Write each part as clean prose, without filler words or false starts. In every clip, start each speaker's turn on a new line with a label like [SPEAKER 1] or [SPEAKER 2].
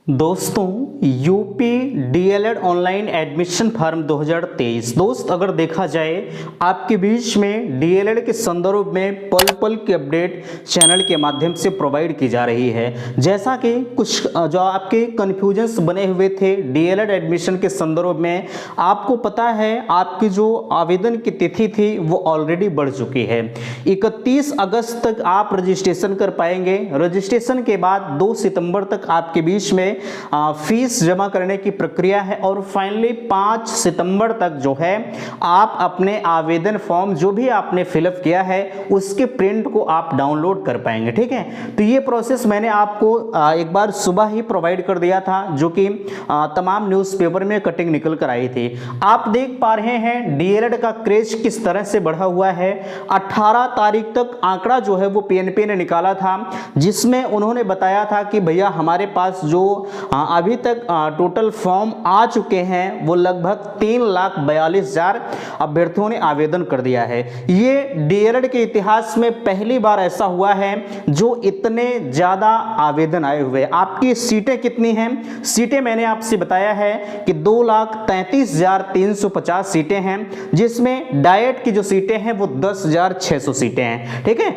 [SPEAKER 1] दोस्तों UP DElEd online admission form 2023 दोस्त अगर देखा जाए आपके बीच में डीएलएड के संदर्भ में पल पल की अपडेट चैनल के माध्यम से प्रोवाइड की जा रही है। जैसा कि कुछ जो आपके कन्फ्यूजन्स बने हुए थे डीएलएड एडमिशन के संदर्भ में, आपको पता है आपकी जो आवेदन की तिथि थी वो ऑलरेडी बढ़ चुकी है। 31 अगस्त तक आप रजिस्ट्रेशन कर पाएंगे। रजिस्ट्रेशन के बाद 2 सितंबर तक आपके बीच में फीस जमा करने की प्रक्रिया है और फाइनली 5 सितंबर तक जो है आप अपने आवेदन फॉर्म जो भी आपने फिलअप किया है उसके प्रिंट को आप डाउनलोड कर पाएंगे। ठीक है, तो ये प्रोसेस मैंने आपको एक बार सुबह ही प्रोवाइड कर दिया था, जो कि तमाम न्यूज़पेपर में कटिंग निकल कर आई थी। आप देख पा रहे हैं डीएलएड का क्रेज किस तरह से बढ़ा हुआ है। 18 तारीख तक आंकड़ा जो है वो पीएनपी ने निकाला था, जिसमें उन्होंने बताया था कि भैया हमारे पास जो अभी तक टोटल फॉर्म आ चुके हैं वो लगभग 3,42,000 अभ्यर्थियों ने आवेदन कर दिया है। ये डीएलएड के इतिहास में पहली बार ऐसा हुआ है जो इतने ज्यादा आवेदन आए हुए। आपकी सीटें कितनी हैं? सीटें मैंने आपसे बताया है कि 2,33,350 सीटें हैं, जिसमें डाइट की जो सीटें हैं वो 10,600 सीटें हैं। ठीक है,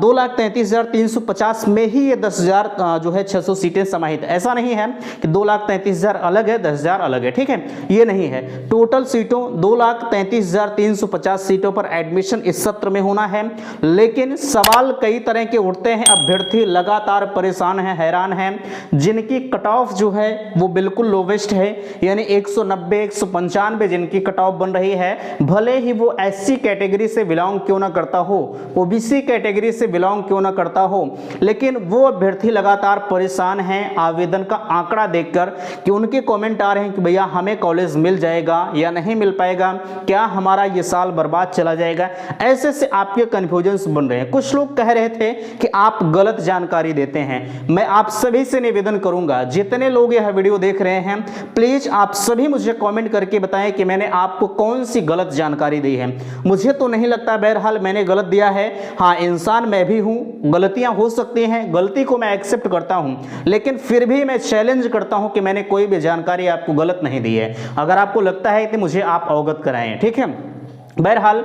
[SPEAKER 1] 2,33,350 में ही ये 10,000 जो है 600 सीटें समाहित। ऐसा नहीं है कि 2,33,000 अलग है 10,000 अलग है। ठीक है, ये नहीं है। टोटल सीटों 2,33,350 सीटों पर एडमिशन इस सत्र में होना है। लेकिन सवाल कई तरह के उठते हैं, अभ्यर्थी लगातार परेशान हैं, हैरान हैं, जिनकी कट ऑफ जो है वो बिल्कुल लोवेस्ट है, यानी 190 195 जिनकी कट ऑफ बन रही है। भले ही वो एससी कैटेगरी से बिलोंग क्यों ना करता हो, ओबीसी कैटेगरी से बिलोंग क्यों ना करता हो, लेकिन वो अभ्यर्थी लगातार परेशान हैं आवेदन का आंकड़ा देखकर कि उनके कमेंट आ रहे हैं कि भैया हमें कॉलेज मिल जाएगा या नहीं मिल पाएगा, क्या हमारा ये साल बर्बाद चला जाएगा। ऐसे से आपके कंफ्यूजन्स बन रहे हैं। कुछ लोग कह रहे थे कि आप गलत जानकारी देते हैं। मैं आप सभी से निवेदन करूंगा, जितने लोग यह वीडियो देख रहे हैं, प्लीज आप सभी मुझे कमेंट करके बताएं कि मैंने आपको कौन सी गलत जानकारी दी है। मुझे तो नहीं लगता बहरहाल मैंने गलत दिया है। हाँ, इंसान मैं भी हूं, गलतियां हो सकती हैं, गलती को मैं एक्सेप्ट करता हूं, लेकिन फिर भी मैं चैलेंज करता हूं कि मैंने कोई भी जानकारी आपको गलत नहीं दी है। अगर आपको लगता है तो मुझे आप अवगत कराएं। ठीक है, बहरहाल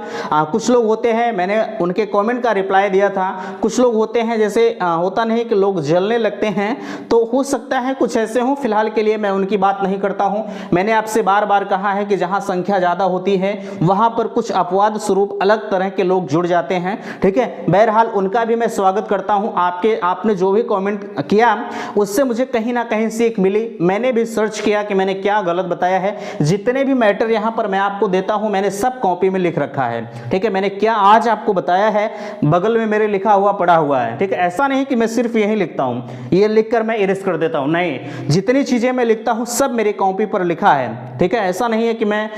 [SPEAKER 1] कुछ लोग होते हैं, मैंने उनके कमेंट का रिप्लाई दिया था। कुछ लोग होते हैं जैसे होता नहीं कि लोग जलने लगते हैं, तो हो सकता है कुछ ऐसे हों। फिलहाल के लिए मैं उनकी बात नहीं करता हूं। मैंने आपसे बार बार कहा है कि जहां संख्या ज़्यादा होती है वहां पर कुछ अपवाद स्वरूप अलग तरह के लोग जुड़ जाते हैं। ठीक है, बहरहाल उनका भी मैं स्वागत करता हूँ। आपने जो भी कॉमेंट किया उससे मुझे कहीं ना कहीं सीख मिली। मैंने भी सर्च किया कि मैंने क्या गलत बताया है। जितने भी मैटर यहाँ पर मैं आपको देता हूँ मैंने सब कॉपी में लिख रखा है। ठीक है, मैंने क्या आज आपको बताया है बगल में मेरे लिखा हुआ पड़ा हुआ है। ठीक है, ऐसा नहीं कि मैं सिर्फ यही लिखता हूं, ये लिखकर मैं इरेज कर देता हूं, नहीं, जितनी चीजें मैं लिखता हूं सब मेरी कॉपी पर लिखा है। ठीक है, ऐसा नहीं है कि मैं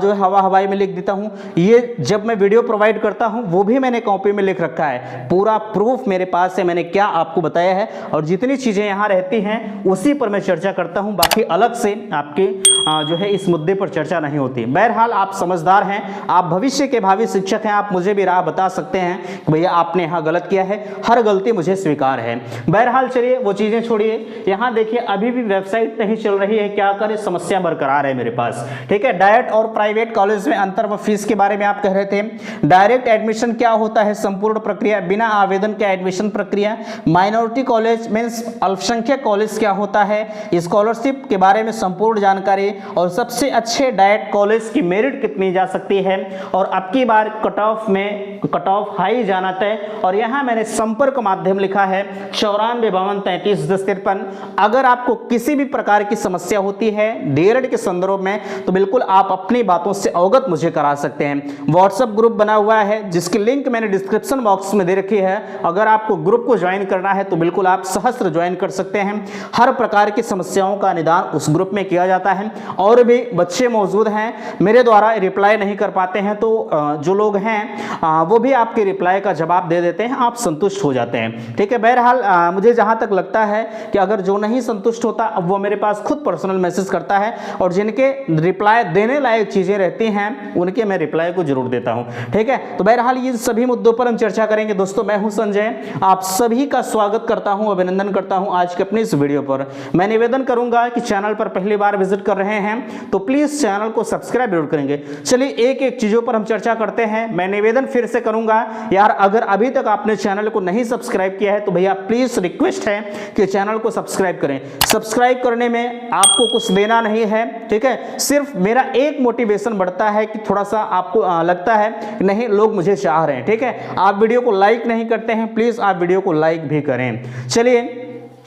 [SPEAKER 1] जो है हवाई में लिख देता हूं। ये जब मैं वीडियो प्रोवाइड करता हूं वो भी मैंने कॉपी में लिख रखा है, पूरा प्रूफ मेरे पास है, मैंने क्या आपको बताया है। और जितनी चीजें यहां रहती हैं उसी पर मैं चर्चा करता हूं, बाकी अलग से आपके जो है इस मुद्दे पर चर्चा नहीं होती। बहरहाल आप समझदार हैं, आप भविष्य के भावी शिक्षक हैं, आप मुझे भी राह बता सकते हैं कि भैया आपने यहाँ गलत किया है। हर गलती मुझे स्वीकार है। बहरहाल चलिए वो चीजें छोड़िए, यहाँ देखिए अभी भी वेबसाइट नहीं चल रही है, क्या करें, समस्या बरकरार है मेरे पास। ठीक है, डायरेक्ट और प्राइवेट कॉलेज में अंतर व फीस के बारे में आप कह रहे थे। डायरेक्ट एडमिशन क्या होता है, संपूर्ण प्रक्रिया, बिना आवेदन के एडमिशन प्रक्रिया। माइनॉरिटी कॉलेज मीन्स अल्पसंख्यक कॉलेज क्या होता है, स्कॉलरशिप के बारे में संपूर्ण जानकारी, और सबसे अच्छे डाइट कॉलेज की मेरिट कितनी जा सकती है, और अब की बार कट ऑफ में कट ऑफ हाई जाना तय। और यहां मैंने संपर्क माध्यम लिखा है 9452331053। अगर आपको किसी भी प्रकार की समस्या होती है डीएलएड के संदर्भ में तो बिल्कुल आप अपनी बातों से अवगत मुझे करा सकते हैं। व्हाट्सएप ग्रुप बना हुआ है जिसकी लिंक मैंने डिस्क्रिप्शन बॉक्स में दे रखी है। अगर आपको ग्रुप को ज्वाइन करना है तो बिल्कुल आप सहस्त्र ज्वाइन कर सकते हैं। हर प्रकार की समस्याओं का निदान उस ग्रुप में किया जाता है। और भी बच्चे मौजूद हैं मेरे द्वारा रिप्लाई नहीं कर पाते हैं, तो जो लोग हैं वो भी आपके रिप्लाई का जवाब दे देते हैं, आप संतुष्ट हो जाते हैं। ठीक है, बहरहाल मुझे जहां तक लगता है कि अगर जो नहीं संतुष्ट होता अब वो मेरे पास खुद पर्सनल मैसेज करता है, और जिनके रिप्लाई देने लायक चीजें रहती हैं उनके मैं रिप्लाई को जरूर देता हूं। ठीक है, तो बहरहाल ये सभी मुद्दों पर हम चर्चा करेंगे। दोस्तों मैं हूं संजय, आप सभी का स्वागत करता हूं, अभिनंदन करता हूं आज के अपने इस वीडियो पर। मैं निवेदन करूंगा कि चैनल पर पहली बार विजिट कर रहे हैं तो प्लीज चैनल को सब्सक्राइब जरूर करेंगे। चलिए एक एक चीजों पर हम चर्चा करते हैं। मैं निवेदन फिर से करूंगा यार, अगर अभी तक आपने चैनल को नहीं सब्सक्राइब किया है तो भैया प्लीज रिक्वेस्ट है कि चैनल को सब्सक्राइब करें। सब्सक्राइब करने में आपको कुछ देना नहीं है, ठीक है, सिर्फ मेरा एक मोटिवेशन बढ़ता है कि थोड़ा सा आपको लगता है नहीं लोग मुझे चाह रहे हैं। ठीक है, आप वीडियो को लाइक नहीं करते हैं, प्लीज आप वीडियो को लाइक भी करें। चलिए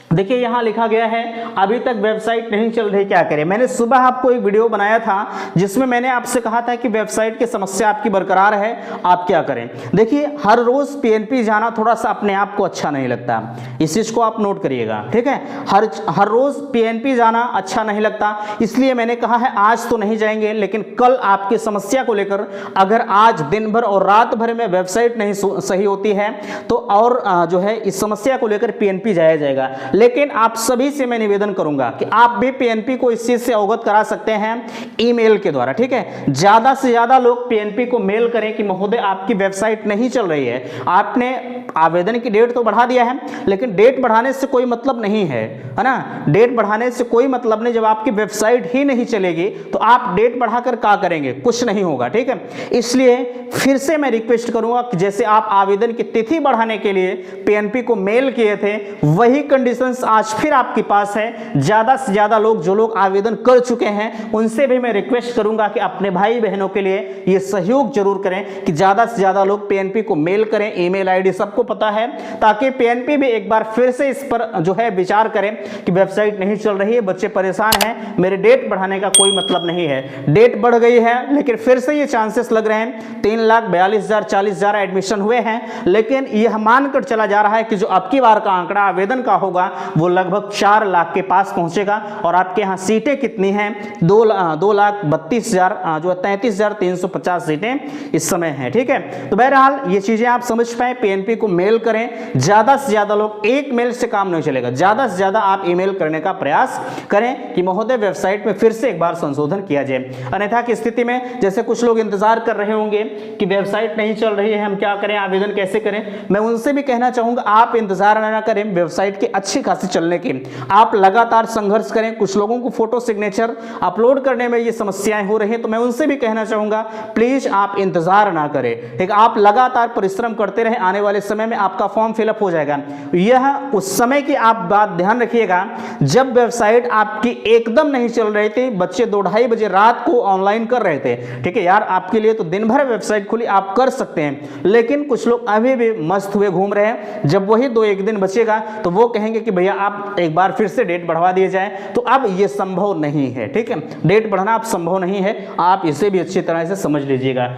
[SPEAKER 1] देखिए यहां लिखा गया है अभी तक वेबसाइट नहीं चल रही, क्या करें। मैंने सुबह आपको एक वीडियो बनाया था जिसमें मैंने आपसे कहा था कि वेबसाइट की समस्या आपकी बरकरार है, आप क्या करें। देखिए हर रोज पीएनपी जाना थोड़ा सा अपने आप को अच्छा नहीं लगता, इस चीज को आप नोट करिएगा। ठीक है, हर रोज पीएनपी जाना अच्छा नहीं लगता, इसलिए मैंने कहा है आज तो नहीं जाएंगे, लेकिन कल आपकी समस्या को लेकर अगर आज दिन भर और रात भर में वेबसाइट नहीं सही होती है तो और जो है इस समस्या को लेकर पीएनपी जाया जाएगा। लेकिन आप सभी से मैं निवेदन करूंगा कि आप भी पीएनपी को इस चीज से अवगत करा सकते हैं ईमेल के द्वारा। ठीक है, ज्यादा से ज्यादा लोग पीएनपी को मेल करें कि महोदय आपकी वेबसाइट नहीं चल रही है। आपने आवेदन की डेट तो बढ़ा दिया है, लेकिन डेट बढ़ाने से कोई मतलब नहीं है ना, डेट बढ़ाने से कोई मतलब नहीं। जब आपकी वेबसाइट ही नहीं चलेगी तो आप डेट बढ़ाकर क्या करेंगे, कुछ नहीं होगा। ठीक है, इसलिए फिर से मैं रिक्वेस्ट करूंगा कि जैसे आप आवेदन की तिथि बढ़ाने के लिए पीएनपी को मेल किए थे, वही कंडीशन आज फिर आपके पास है। ज्यादा से ज्यादा लोग जो लोग आवेदन कर चुके हैं उनसे भी मैं रिक्वेस्ट करूंगा कि अपने भाई बहनों के लिए ये सहयोग जरूर करें कि ज्यादा से ज्यादा लोग पीएनपी को मेल करें। ईमेल आईडी सबको पता है, ताकि पीएनपी भी एक बार फिर से इस पर जो है विचार करें कि वेबसाइट नहीं चल रही है, बच्चे परेशान हैं, मेरे डेट बढ़ाने का कोई मतलब नहीं है। डेट बढ़ गई है लेकिन फिर से ये चांसेस लग रहे हैं 3,42,000 40,000 एडमिशन हुए हैं, लेकिन यह मानकर चला जा रहा है कि जो अब की बार का आंकड़ा आवेदन का होगा वो लगभग 4 लाख के पास पहुंचेगा। और आपके यहां सीटें कितनी हैं, 2,32,000 जो 33,350 सीटें इस समय हैं। ठीक है, तो बहरहाल ये चीजें आप समझ पाए, पीएनपी को मेल करें। ज्यादा से ज्यादा लोग, एक मेल से काम नहीं चलेगा, ज्यादा से ज्यादा आप ईमेल करने का प्रयास करें कि महोदय वेबसाइट में फिर से एक बार संशोधन किया जाए। अन्यथा की स्थिति में जैसे कुछ लोग इंतजार कर रहे होंगे कि वेबसाइट नहीं चल रही है, हम क्या करें, आवेदन कैसे करें, मैं उनसे भी कहना चाहूंगा आप इंतजार ना करें वेबसाइट की अच्छी खासी चलने की, आप लगातार संघर्ष करें। कुछ लोगों को फोटो सिग्नेचर अपलोड करने में ये समस्याएं हो रही हैं, तो मैं उनसे भी कहना चाहूंगा प्लीज आप इंतजार ना करें। ठीक, आप लगातार परिश्रम करते रहें, आने वाले समय में आपका फॉर्म फिलअप हो जाएगा। यह उस समय की आप बात ध्यान रखिएगा जब वेबसाइट आपकी एकदम नहीं चल रही थी, बच्चे 2-2:30 बजे रात को ऑनलाइन कर रहे थे। ठीक है यार, आपके लिए तो दिन भर वेबसाइट खुली, आप कर सकते हैं, लेकिन कुछ लोग अभी भी मस्त हुए घूम रहे हैं। जब वही 2-1 दिन बचेगा तो वो कहेंगे कि भैया आप एक बार फिर से डेट बढ़वा दिए जाए, तो अब ये संभव नहीं है। ठीक है, डेट बढ़ाना अब संभव नहीं है, आप इसे भी अच्छी तरह से समझ लीजिएगा।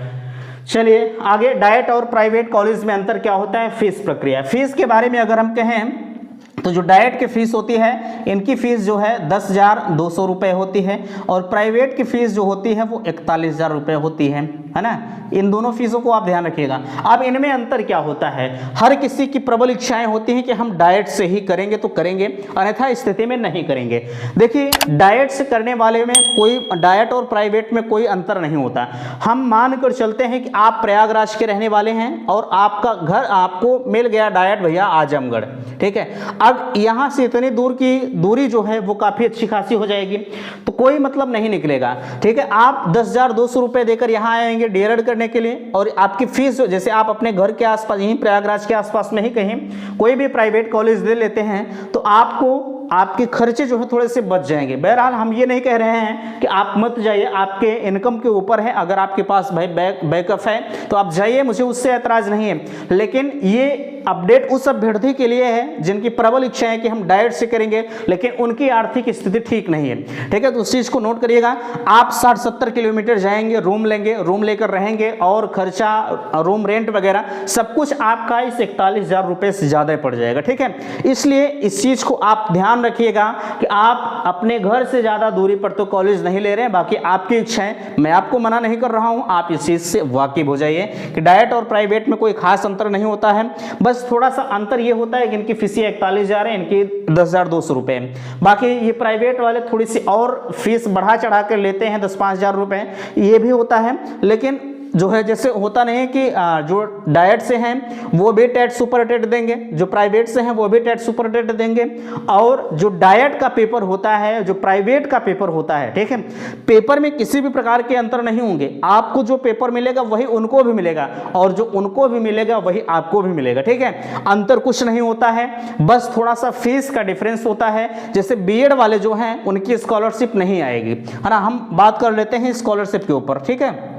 [SPEAKER 1] चलिए आगे, डाइट और प्राइवेट कॉलेज में अंतर क्या होता है, फीस प्रक्रिया। फीस के बारे में अगर हम कहें तो जो डाइट की फीस होती है इनकी फीस जो है 10,200 रुपये होती है, और प्राइवेट की फीस जो होती है वो 41,000 रुपये होती है ना। इन दोनों फीसों को आप ध्यान रखिएगा। अब इनमें अंतर क्या होता है, हर किसी की प्रबल इच्छाएं होती हैं कि हम डाइट से ही करेंगे तो करेंगे, अन्यथा स्थिति में नहीं करेंगे। देखिए डाइट से करने वाले में कोई, डाइट और प्राइवेट में कोई अंतर नहीं होता। हम मानकर चलते हैं कि आप प्रयागराज के रहने वाले हैं और आपका घर, आपको मिल गया डाइट भैया आजमगढ़। ठीक है, अब यहां से इतनी दूर की दूरी जो है वो काफी अच्छी खासी हो जाएगी, तो कोई मतलब नहीं निकलेगा। ठीक है, आप 10,200 रुपए देकर यहां आएंगे डीएलएड करने के लिए, और आपकी फीस जैसे आप अपने घर के आसपास, यहीं प्रयागराज के आसपास में ही कहीं कोई भी प्राइवेट कॉलेज ले लेते हैं तो आपको, आपके खर्चे जो है थोड़े से बच जाएंगे। बहरहाल हम ये नहीं कह रहे हैं कि आप मत जाइए, आपके इनकम के ऊपर है, अगर आपके पास भाई बैकअप है तो आप जाइए, मुझे उससे ऐतराज नहीं है। लेकिन ये अपडेट उस अभ्यर्थी के लिए है जिनकी प्रबल इच्छा है कि हम डाइट से करेंगे, लेकिन उनकी आर्थिक स्थिति ठीक नहीं है। ठीक है, तो उस चीज को नोट करिएगा। आप 60-70 किलोमीटर जाएंगे, रूम लेंगे, रूम लेकर रहेंगे, और खर्चा, रूम रेंट वगैरह सब कुछ आपका इस 41,000 रुपए से ज्यादा पड़ जाएगा। ठीक है, इसलिए इस चीज को आप ध्यान ध्यान रखिएगा कि आप अपने घर से ज़्यादा दूरी पर तो कॉलेज नहीं ले रहे हैं, बाकी आपकी इच्छा है, मैं आपको मना नहीं कर रहा हूं, आप इस चीज़ से वाकिफ हो जाइए कि डाइट और प्राइवेट में कोई खास अंतर नहीं होता है। बस थोड़ा सा अंतर ये होता है कि इनकी फीसें 41,000 है, इनकी 10,200 रुपये है। बाकी ये प्राइवेट वाले थोड़ी सी और फीस बढ़ा चढ़ा कर लेते हैं, 10-5,000 रुपये, ये भी होता है। लेकिन जो है जैसे होता नहीं है कि जो डाइट से हैं वो भी टेट सुपर टेट देंगे, जो प्राइवेट से हैं वो भी टेट सुपर टेट देंगे, और जो डाइट का पेपर होता है, जो प्राइवेट का पेपर होता है, ठीक है, पेपर में किसी भी प्रकार के अंतर नहीं होंगे। आपको जो पेपर मिलेगा वही उनको भी मिलेगा, और जो उनको भी मिलेगा वही आपको भी मिलेगा, ठीक है। अंतर कुछ नहीं होता है, बस थोड़ा सा फीस का डिफरेंस होता है। जैसे बीएड वाले जो हैं उनकी स्कॉलरशिप नहीं आएगी, है ना। हम बात कर लेते हैं स्कॉलरशिप के ऊपर, ठीक है।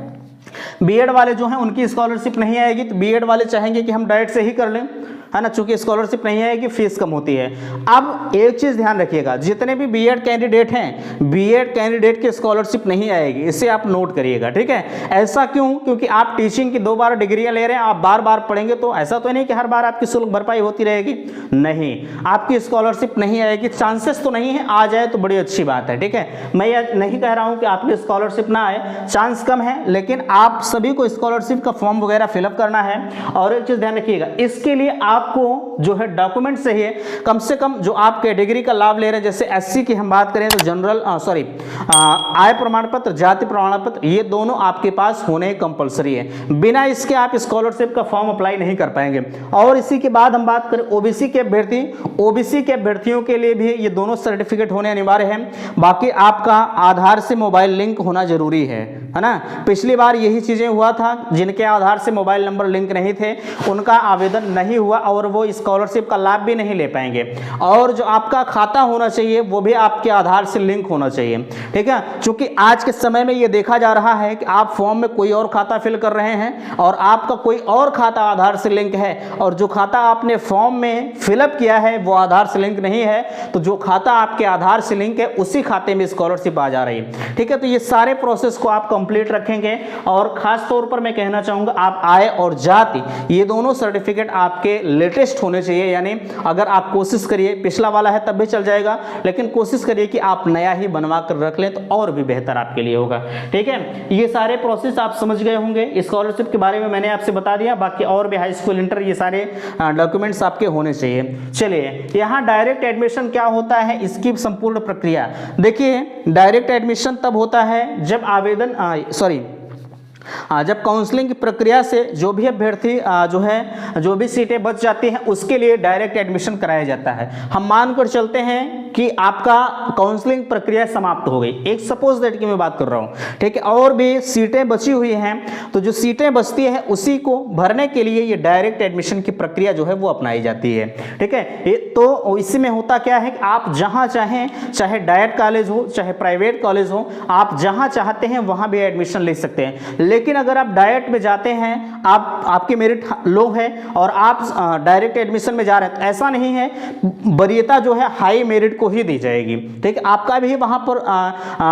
[SPEAKER 1] बीएड वाले जो हैं उनकी स्कॉलरशिप नहीं आएगी, तो बीएड वाले चाहेंगे कि हम डाइट से ही कर लें, है ना, चूंकि स्कॉलरशिप नहीं आएगी, फीस कम होती है। अब एक चीज ध्यान रखिएगा, जितने भी बीएड कैंडिडेट हैं, बीएड कैंडिडेट की स्कॉलरशिप नहीं आएगी, इसे आप नोट करिएगा, ठीक है। ऐसा क्यों? क्योंकि आप टीचिंग की 2 बार डिग्रियां ले रहे हैं, आप बार बार पढ़ेंगे तो ऐसा तो नहीं कि हर बार आपकी शुल्क भरपाई होती रहेगी, नहीं, आपकी स्कॉलरशिप नहीं आएगी। चांसेस तो नहीं है, आ जाए तो बड़ी अच्छी बात है, ठीक है। मैं यह नहीं कह रहा हूं कि आपकी स्कॉलरशिप ना आए, चांस कम है, लेकिन आप सभी को स्कॉलरशिप का फॉर्म वगैरह फिलअप करना है। और एक चीज ध्यान रखिएगा, इसके लिए आपको जो है डॉक्यूमेंट चाहिए, कम से कम जो आप कैटेगरी का लाभ ले रहे हैं, जैसे एससी की हम बात करें तो जनरल आय प्रमाण पत्र, जाति प्रमाण पत्र, ये दोनों आपके पास होने कंपलसरी है। बिना इसके आप स्कॉलरशिप का फॉर्म अप्लाई नहीं कर पाएंगे। और इसी के बाद हम बात करें ओबीसी के अभ्यर्थी, ओबीसी के अभ्यर्थियों के लिए भी ये दोनों सर्टिफिकेट होने अनिवार्य है। बाकी आपका आधार से मोबाइल लिंक होना जरूरी है ना। पिछली बार यही चीजें हुआ था, जिनके आधार से मोबाइल नंबर लिंक नहीं थे उनका आवेदन नहीं हुआ और वो स्कॉलरशिप का लाभ भी नहीं ले पाएंगे। और जो आपका खाता होना चाहिए वो भी आपके आधार से लिंक होना चाहिए, ठीक है। क्योंकि आज के समय में ये देखा जा रहा है कि आप फॉर्म में कोई और खाता फिल कर रहे हैं और आपका कोई और खाता आधार से लिंक है, और जो खाता आपने फॉर्म में फिलअप किया है वो आधार से लिंक नहीं है, तो जो खाता आपके आधार से लिंक है उसी खाते में स्कॉलरशिप आ जा रही है, ठीक है। तो ये सारे प्रोसेस को आप कंप्लीट रखेंगे। और खास तौर पर मैं कहना चाहूंगा, आप आय और जाति ये दोनों सर्टिफिकेट आपके लेटेस्ट होने चाहिए। यानी अगर आप कोशिश करिए, पिछला वाला है तब भी चल जाएगा, लेकिन कोशिश करिए कि आप नया ही बनवा कर रख लें तो और भी बेहतर आपके लिए होगा, ठीक है। ये सारे प्रोसेस आप समझ गए होंगे। स्कॉलरशिप के बारे में मैंने आपसे बता दिया, बाकी और भी हाई स्कूल, इंटर, ये सारे डॉक्यूमेंट्स आपके होने चाहिए। चलिए, यहाँ डायरेक्ट एडमिशन क्या होता है, इसकी संपूर्ण प्रक्रिया देखिए। डायरेक्ट एडमिशन तब होता है जब आवेदन जब काउंसलिंग की प्रक्रिया से जो भी अभ्यर्थी जो भी सीटें बच जाती हैं उसके लिए डायरेक्ट एडमिशन कराया जाता है। हम मानकर चलते हैं कि आपका काउंसलिंग प्रक्रिया समाप्त हो गई, एक सपोज दैट की मैं बात कर रहा हूँ, ठीक है, और भी सीटें बची हुई हैं, तो जो सीटें बचती हैं उसी को भरने के लिए ये डायरेक्ट एडमिशन की प्रक्रिया जो है वो अपनाई जाती है, ठीक है। तो इसमें होता क्या है कि आप जहाँ चाहें, चाहे डाइट कॉलेज हो चाहे प्राइवेट कॉलेज हो, आप जहाँ चाहते हैं वहाँ भी एडमिशन ले सकते हैं। लेकिन अगर आप डाइट में जाते हैं, आपकी मेरिट लो है और आप डायरेक्ट एडमिशन में जा रहे हैं, तो ऐसा नहीं है, वरीयता जो है हाई मेरिट को ही दी जाएगी, ठीक है। आपका भी वहां पर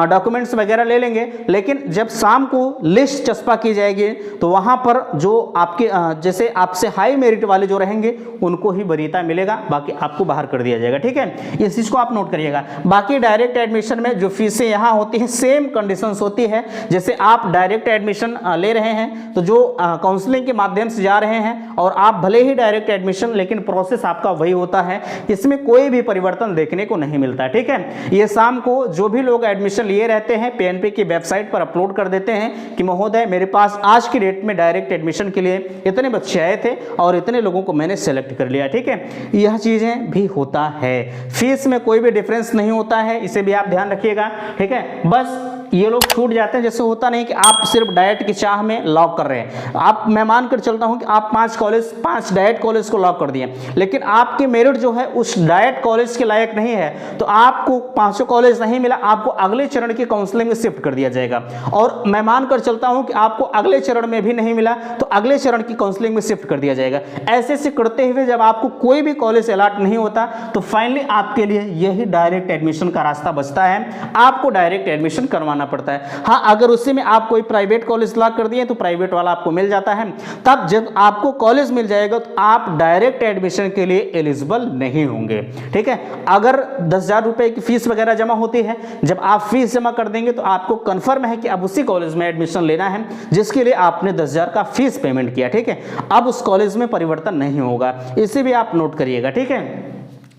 [SPEAKER 1] डॉक्यूमेंट्स वगैरह ले लेंगे, लेकिन जब शाम को लिस्ट चस्पा की जाएगी तो वहां पर जो आपके जैसे आपसे हाई मेरिट वाले जो रहेंगे उनको ही वरीयता मिलेगा, बाकी आपको बाहर कर दिया जाएगा, ठीक है। इस चीज को आप नोट करिएगा। बाकी डायरेक्ट एडमिशन में जो फीसें यहाँ होती है सेम कंडीशंस होती है। जैसे आप डायरेक्ट एडमिशन ले रहे हैं तो जो काउंसलिंग के माध्यम से जा रहे हैं, और आप भले ही डायरेक्ट एडमिशन, लेकिन प्रोसेस आपका वही होता है, इसमें कोई भी परिवर्तन देखने को नहीं मिलता, ठीक है। ये शाम को जो भी लोग एडमिशन लिए रहते हैं पीएनपी की वेबसाइट पर अपलोड कर देते हैं कि महोदय मेरे पास आज की डेट में डायरेक्ट एडमिशन के लिए इतने बच्चे आए थे और इतने लोगों को मैंने सेलेक्ट कर लिया, ठीक है। यह चीजें भी होता है। फीस में कोई भी डिफरेंस नहीं होता है, इसे भी आप ध्यान रखिएगा, ठीक है। बस ये लोग छूट जाते हैं, जैसे होता नहीं कि आप सिर्फ डाइट की चाह में लॉक कर रहे हैं। आप, मैं मानकर चलता हूं कि आप 5 डाइट कॉलेज को लॉक कर दिए, लेकिन आपकी मेरिट जो है उस डाइट कॉलेज के लायक नहीं है, तो आपको 5 कॉलेज नहीं मिला, आपको अगले चरण की काउंसलिंग में शिफ्ट कर दिया जाएगा। और मैं मानकर चलता हूं कि आपको अगले चरण में भी नहीं मिला तो अगले चरण की काउंसलिंग में शिफ्ट कर दिया जाएगा। ऐसे से करते हुए जब आपको कोई भी कॉलेज अलॉट नहीं होता तो फाइनली आपके लिए यही डायरेक्ट एडमिशन का रास्ता बचता है, आपको डायरेक्ट एडमिशन करवाना करवाना पड़ता है। हाँ, अगर उसी में आप कोई प्राइवेट कॉलेज लॉक कर दिए तो प्राइवेट वाला आपको मिल जाता है। तब जब आपको कॉलेज मिल जाएगा तो आप डायरेक्ट एडमिशन के लिए एलिजिबल नहीं होंगे, ठीक है। अगर 10,000 रुपए की फीस वगैरह जमा होती है, जब आप फीस जमा कर देंगे तो आपको कंफर्म है कि अब उसी कॉलेज में एडमिशन लेना है जिसके लिए आपने 10,000 का फीस पेमेंट किया, ठीक है। अब उस कॉलेज में परिवर्तन नहीं होगा, इसे भी आप नोट करिएगा, ठीक है।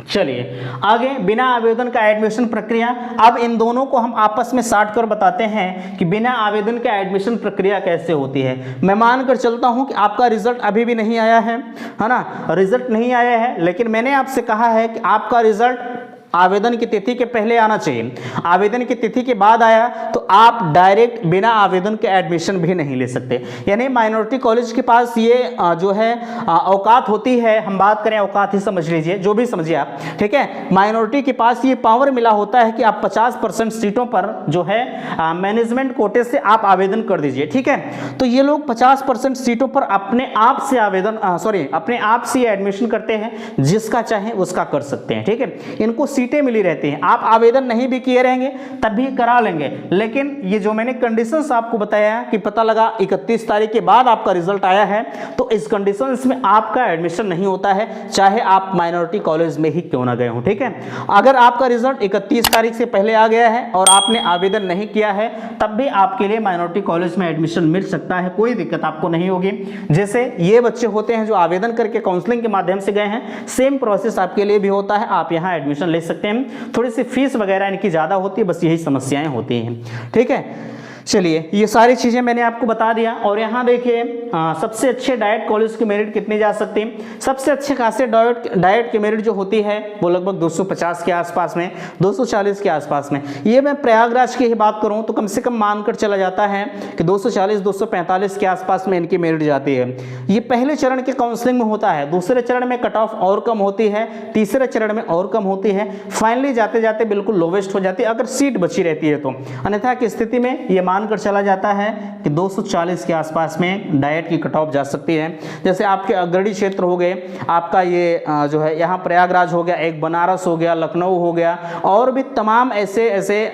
[SPEAKER 1] चलिए आगे, बिना आवेदन का एडमिशन प्रक्रिया। अब इन दोनों को हम आपस में साट कर बताते हैं कि बिना आवेदन का एडमिशन प्रक्रिया कैसे होती है। मैं मानकर चलता हूं कि आपका रिजल्ट अभी भी नहीं आया है ना, रिजल्ट नहीं आया है, लेकिन मैंने आपसे कहा है कि आपका रिजल्ट आवेदन की तिथि के पहले आना चाहिए। आवेदन की तिथि के बाद आया तो आप डायरेक्ट बिना आवेदन के एडमिशन भी नहीं ले सकते। यानी माइनॉरिटी कॉलेज के पास ये जो है औकात होती है, हम बात करें औकात ही समझ लीजिए, जो भी समझिए आप, ठीक है। माइनॉरिटी के पास ये पावर मिला होता है कि आप 50% सीटों पर जो है मैनेजमेंट कोटे से आप आवेदन कर दीजिए, ठीक है। तो ये लोग 50% सीटों पर अपने आप से अपने आप से एडमिशन करते हैं, जिसका चाहे उसका कर सकते हैं, ठीक है। इनको सीटें मिली रहती हैं, आप आवेदन नहीं भी किए रहेंगे तब भी करा लेंगे। लेकिन ये जो मैंने कंडीशंस आपको बताया कि पता लगा 31 तारीख के बाद आपका रिजल्ट आया है, तो इस कंडीशंस में आपका एडमिशन नहीं होता है, चाहे आप माइनॉरिटी कॉलेज में ही क्यों ना गए हो, ठीक है। अगर आपका रिजल्ट 31 तारीख से पहले आ गया है और आपने आवेदन नहीं किया है, तब भी आपके लिए माइनॉरिटी कॉलेज में एडमिशन मिल सकता है, कोई दिक्कत आपको नहीं होगी। जैसे ये बच्चे होते हैं जो आवेदन करके काउंसलिंग के माध्यम से गए हैं, सेम प्रोसेस आपके लिए भी होता है, आप यहाँ एडमिशन ले सकते हैं। थोड़ी सी फीस वगैरह इनकी ज्यादा होती है, बस यही समस्याएं होती हैं, ठीक है। चलिए ये सारी चीजें मैंने आपको बता दिया। और यहाँ देखिए सबसे अच्छे डाइट कॉलेज की मेरिट कितनी जा सकती है। सबसे अच्छे खासे डाइट की मेरिट जो होती है वो लगभग 250 के आसपास में, 240 के आसपास में। ये मैं प्रयागराज की ही बात करूं तो कम से कम मानकर चला जाता है कि 240-245 के आसपास में इनकी मेरिट जाती है। ये पहले चरण के काउंसलिंग में होता है, दूसरे चरण में कट ऑफ और कम होती है, तीसरे चरण में और कम होती है, फाइनली जाते जाते बिल्कुल लोवेस्ट हो जाती है अगर सीट बची रहती है तो। अन्यथा की स्थिति में ये मानकर चला जाता है कि 240 के आसपास में डाइट की कट ऑफ जा सकती है। जैसे आपके अग्रणी क्षेत्र हो गए, आपका ये जो है यहाँ प्रयागराज हो गया, एक बनारस हो गया, लखनऊ हो गया, और भी तमाम ऐसे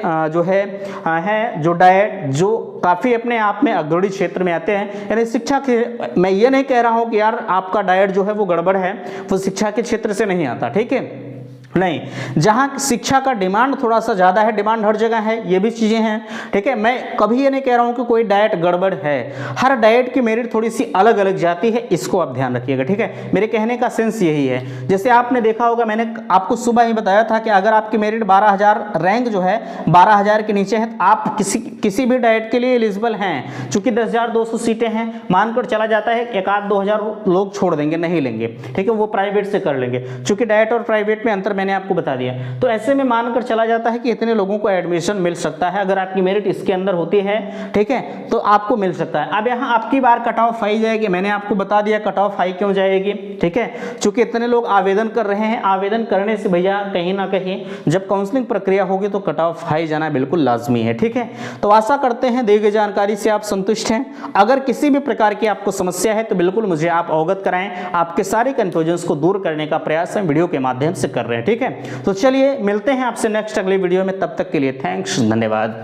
[SPEAKER 1] जो है जो डाइट जो काफ़ी अपने आप में अग्रणी क्षेत्र में आते हैं। यानी शिक्षा के, मैं ये नहीं कह रहा हूँ कि यार आपका डाइट जो है वो गड़बड़ है, वो शिक्षा के क्षेत्र से नहीं आता, ठीक है, नहीं। जहां शिक्षा का डिमांड थोड़ा सा ज्यादा है, डिमांड हर जगह है, ये भी चीजें हैं, ठीक है। मैं कभी ये नहीं कह रहा हूं कि कोई डाइट गड़बड़ है, हर डाइट की मेरिट थोड़ी सी अलग अलग जाती है, इसको आप ध्यान रखिएगा, ठीक है। मेरे कहने का सेंस यही है। जैसे आपने देखा होगा, मैंने आपको सुबह ही बताया था कि अगर आपकी मेरिट 12,000 रैंक जो है 12,000 के नीचे है तो आप किसी भी डाइट के लिए एलिजिबल हैं। चूंकि 10,200 सीटें हैं, मानकर चला जाता है 1,000-2,000 लोग छोड़ देंगे, नहीं लेंगे, ठीक है, वो प्राइवेट से कर लेंगे। चूंकि डाइट और प्राइवेट में अंतर मैंने आपको बता दिया, तो ऐसे में मानकर चला जाता है कि इतने लोगों को एडमिशन मिल सकता है। अगर आपकी मेरिट इसके अंदर होती है, ठीक है, तो आपको मिल सकता है। अब यहाँ आपकी बार कट ऑफ हाई जाएगी, मैंने आपको बता दिया कट ऑफ हाई क्यों जाएगी, ठीक है, चूंकि इतने लोग आवेदन कर रहे हैं। आवेदन करने से भैया कहीं ना कहीं जब काउंसलिंग प्रक्रिया होगी तो कट ऑफ हाई जाना बिल्कुल लाजमी है, ठीक है। तो आशा करते हैं दी गई जानकारी से आप संतुष्ट हैं। अगर किसी भी प्रकार की आपको समस्या है तो बिल्कुल मुझे आप अवगत कराएं, आपके सारे कंफ्यूजन्स को दूर करने का प्रयास हम वीडियो के माध्यम से कर रहे हैं, ठीक है। तो चलिए मिलते हैं आपसे नेक्स्ट अगली वीडियो में, तब तक के लिए थैंक्स, धन्यवाद।